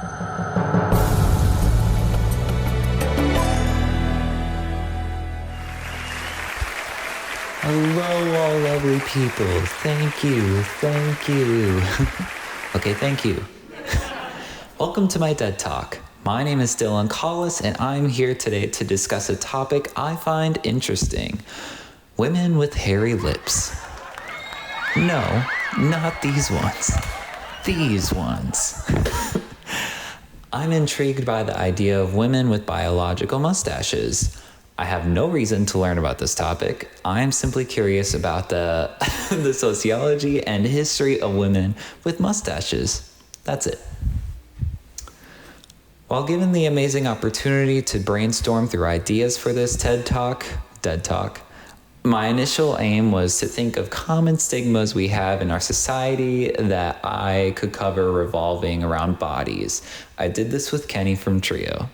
Hello, all lovely people. Thank you. Okay, thank you. Welcome to my DEDTalk. My name is Dyllan Collis, and I'm here today to discuss a topic I find interesting. Women with hairy lips. No, not these ones. These ones. I'm intrigued by the idea of women with biological mustaches. I have no reason to learn about this topic. I'm simply curious about the sociology and history of women with mustaches. That's it. While given the amazing opportunity to brainstorm through ideas for this DEDTalk, my initial aim was to think of common stigmas we have in our society that I could cover revolving around bodies. I did this with Kenny from Trio.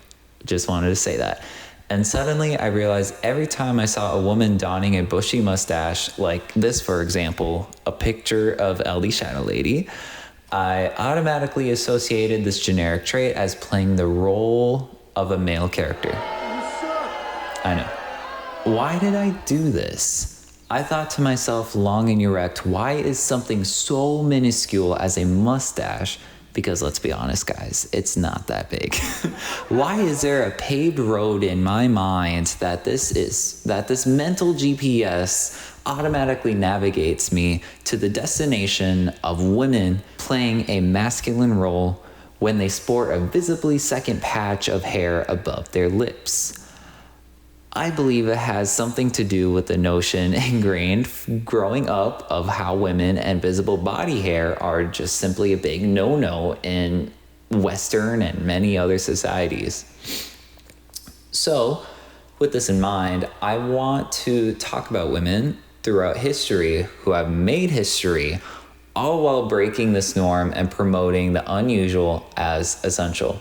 Just wanted to say that. And suddenly I realized every time I saw a woman donning a bushy mustache, like this, for example, a picture of LD Shadow Lady, I automatically associated this generic trait as playing the role of a male character. I know. Why did I do this? I thought to myself long and erect, why is something so minuscule as a mustache? Because let's be honest, guys, it's not that big. Why is there a paved road in my mind that this mental GPS automatically navigates me to the destination of women playing a masculine role when they sport a visibly second patch of hair above their lips? I believe it has something to do with the notion ingrained growing up of how women and visible body hair are just simply a big no-no in Western and many other societies. So, with this in mind, I want to talk about women throughout history who have made history, all while breaking this norm and promoting the unusual as essential.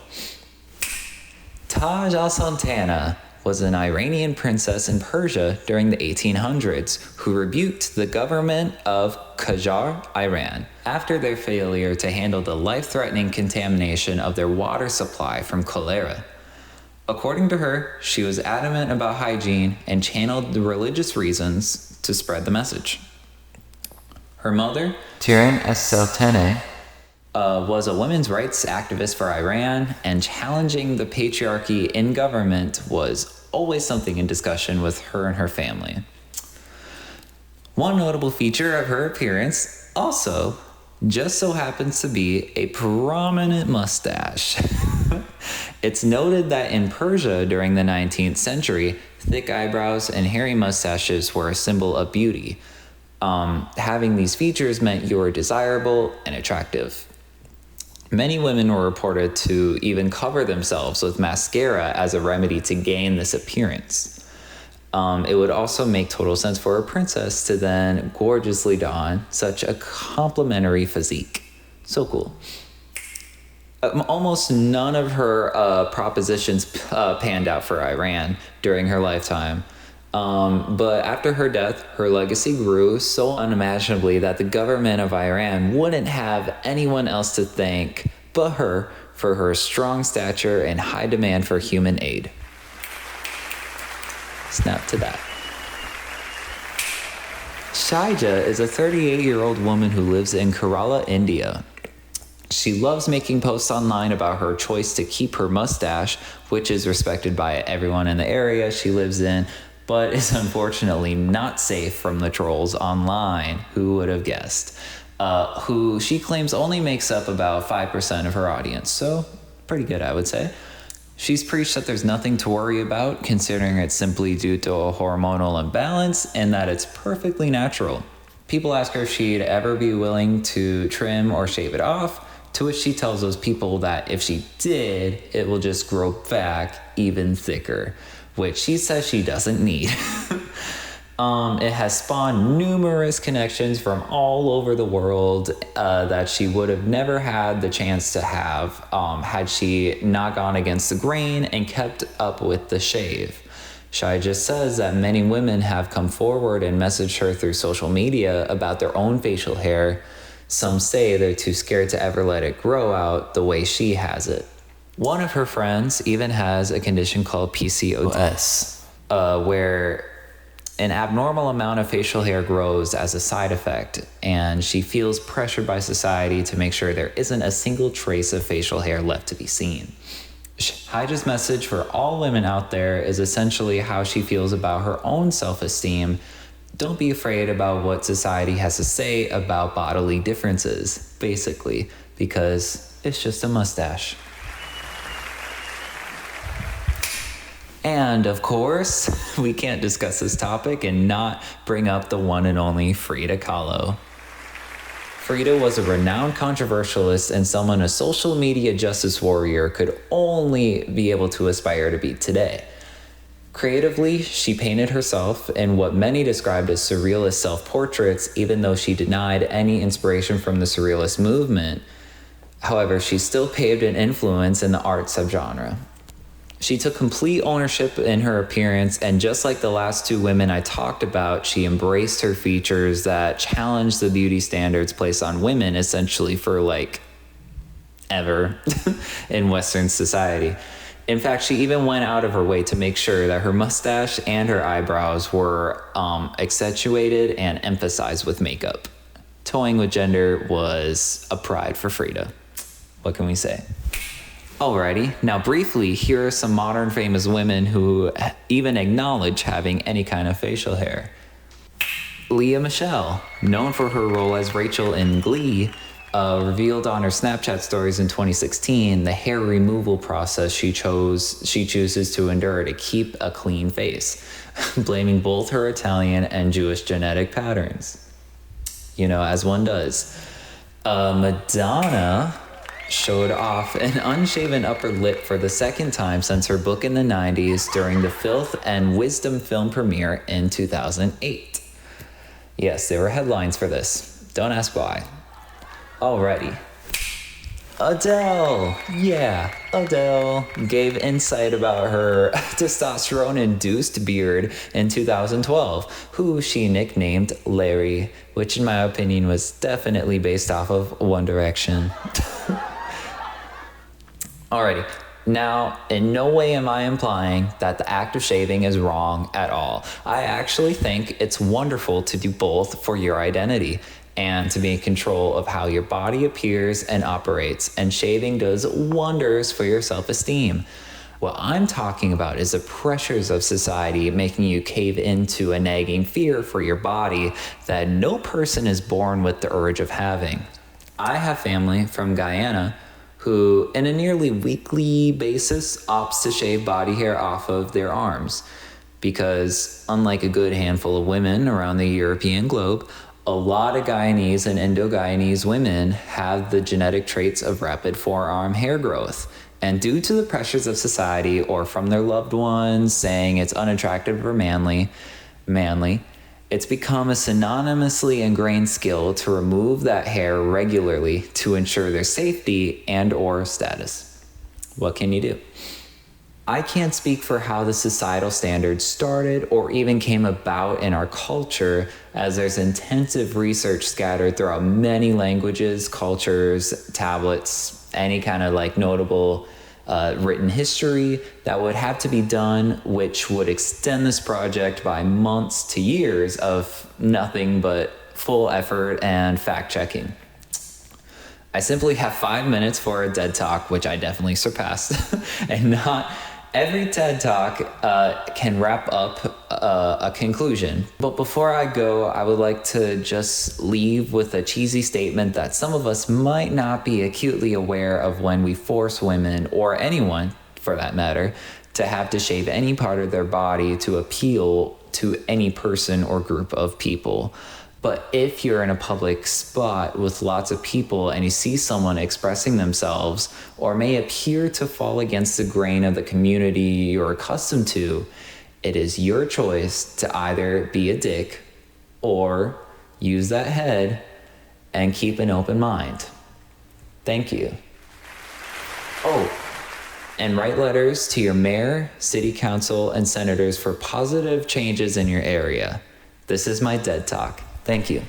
Taj al-Sultana was an Iranian princess in Persia during the 1800s who rebuked the government of Qajar, Iran, after their failure to handle the life-threatening contamination of their water supply from cholera. According to her, she was adamant about hygiene and channeled the religious reasons to spread the message. Her mother, Tiran es-Sultana, was a women's rights activist for Iran, and challenging the patriarchy in government was always something in discussion with her and her family. One notable feature of her appearance also just so happens to be a prominent mustache. It's noted that in Persia during the 19th century, thick eyebrows and hairy mustaches were a symbol of beauty. Having these features meant you were desirable and attractive. Many women were reported to even cover themselves with mascara as a remedy to gain this appearance. It would also make total sense for a princess to then gorgeously don such a complimentary physique. So cool. Almost none of her propositions panned out for Iran during her lifetime. But after her death, her legacy grew so unimaginably that the government of Iran wouldn't have anyone else to thank but her for her strong stature and high demand for human aid. Snap to that. Shija is a 38-year-old woman who lives in Kerala, India. She loves making posts online about her choice to keep her mustache, which is respected by everyone in the area she lives in, but is unfortunately not safe from the trolls online. Who would have guessed? Who she claims only makes up about 5% of her audience, so pretty good, I would say. She's preached that there's nothing to worry about, considering it's simply due to a hormonal imbalance and that it's perfectly natural. People ask her if she'd ever be willing to trim or shave it off, to which she tells those people that if she did, it will just grow back even thicker, which she says she doesn't need. It has spawned numerous connections from all over the world that she would have never had the chance to have had she not gone against the grain and kept up with the shave. Shija says that many women have come forward and messaged her through social media about their own facial hair. Some say they're too scared to ever let it grow out the way she has it. One of her friends even has a condition called PCOS, where an abnormal amount of facial hair grows as a side effect, and she feels pressured by society to make sure there isn't a single trace of facial hair left to be seen. Shija's message for all women out there is essentially how she feels about her own self-esteem. Don't be afraid about what society has to say about bodily differences, basically, because it's just a mustache. And of course, we can't discuss this topic and not bring up the one and only Freda Kahlo. Freda was a renowned controversialist and someone a social media justice warrior could only be able to aspire to be today. Creatively, she painted herself in what many described as surrealist self-portraits, even though she denied any inspiration from the surrealist movement. However, she still paved an influence in the art subgenre. She took complete ownership in her appearance, and just like the last two women I talked about, she embraced her features that challenged the beauty standards placed on women essentially for ever in Western society. In fact, she even went out of her way to make sure that her mustache and her eyebrows were accentuated and emphasized with makeup. Toying with gender was a pride for Freda. What can we say? Alrighty, now briefly, here are some modern famous women who even acknowledge having any kind of facial hair. Lea Michele, known for her role as Rachel in Glee, revealed on her Snapchat stories in 2016 the hair removal process she chooses to endure to keep a clean face, blaming both her Italian and Jewish genetic patterns. As one does. Madonna showed off an unshaven upper lip for the second time since her book in the 90s during the Filth and Wisdom film premiere in 2008. Yes, there were headlines for this. Don't ask why. Alrighty. Adele. Yeah, Adele gave insight about her testosterone-induced beard in 2012, who she nicknamed Larry, which in my opinion was definitely based off of One Direction. Alrighty, now in no way am I implying that the act of shaving is wrong at all. I actually think it's wonderful to do both for your identity and to be in control of how your body appears and operates, and shaving does wonders for your self-esteem. What I'm talking about is the pressures of society making you cave into a nagging fear for your body that no person is born with the urge of having. I have family from Guyana who, in a nearly weekly basis, opts to shave body hair off of their arms. Because, unlike a good handful of women around the European globe, a lot of Guyanese and Indo-Guyanese women have the genetic traits of rapid forearm hair growth. And due to the pressures of society or from their loved ones saying it's unattractive or manly, it's become a synonymously ingrained skill to remove that hair regularly to ensure their safety and or status. What can you do? I can't speak for how the societal standards started or even came about in our culture, as there's intensive research scattered throughout many languages, cultures, tablets, any kind of notable written history that would have to be done, which would extend this project by months to years of nothing but full effort and fact-checking. I simply have 5 minutes for a TED Talk, which I definitely surpassed, and not every TED Talk can wrap up a conclusion. But before I go, I would like to just leave with a cheesy statement that some of us might not be acutely aware of when we force women, or anyone for that matter, to have to shave any part of their body to appeal to any person or group of people. But if you're in a public spot with lots of people and you see someone expressing themselves or may appear to fall against the grain of the community you're accustomed to, it is your choice to either be a dick or use that head and keep an open mind. Thank you. Oh, and write letters to your mayor, city council, and senators for positive changes in your area. This is my TED Talk. Thank you.